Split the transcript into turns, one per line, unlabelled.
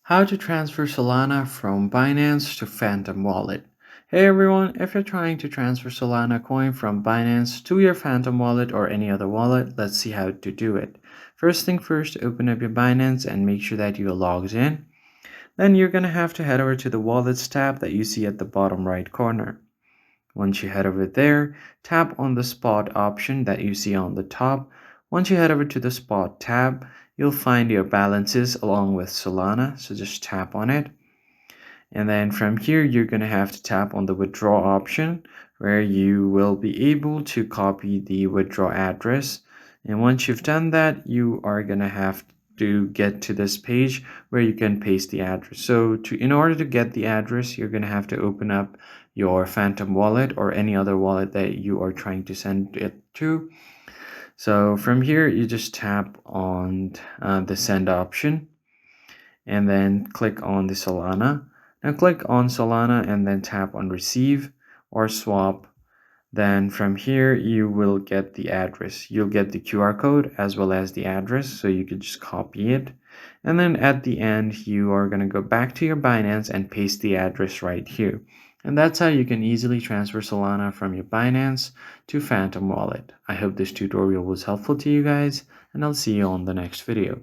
How to transfer Solana from Binance to Phantom Wallet. Hey everyone, if you're trying to transfer Solana coin from Binance to your Phantom Wallet or any other wallet, let's see how to do it. First thing first, open up your Binance and make sure that you are logged in. Then you're going to have to head over to the Wallets tab that you see at the bottom right corner. Once you head over there, tap on the spot option that you see on the top. Once you head over to the spot tab, you'll find your balances along with Solana. So just tap on it. And then from here, you're going to have to tap on the withdraw option where you will be able to copy the withdraw address. And once you've done that, you are going to have to get to this page where you can paste the address. So in order to get the address, you're going to have to open up your Phantom wallet or any other wallet that you are trying to send it to. So from here, you just tap on the send option and then click on the Solana. Now click on Solana and then tap on receive or swap. Then from here, you will get the address. You'll get the QR code as well as the address. So you could just copy it. And then at the end, you are going to go back to your Binance and paste the address right here. And that's how you can easily transfer Solana from your Binance to Phantom Wallet. I hope this tutorial was helpful to you guys, and I'll see you on the next video.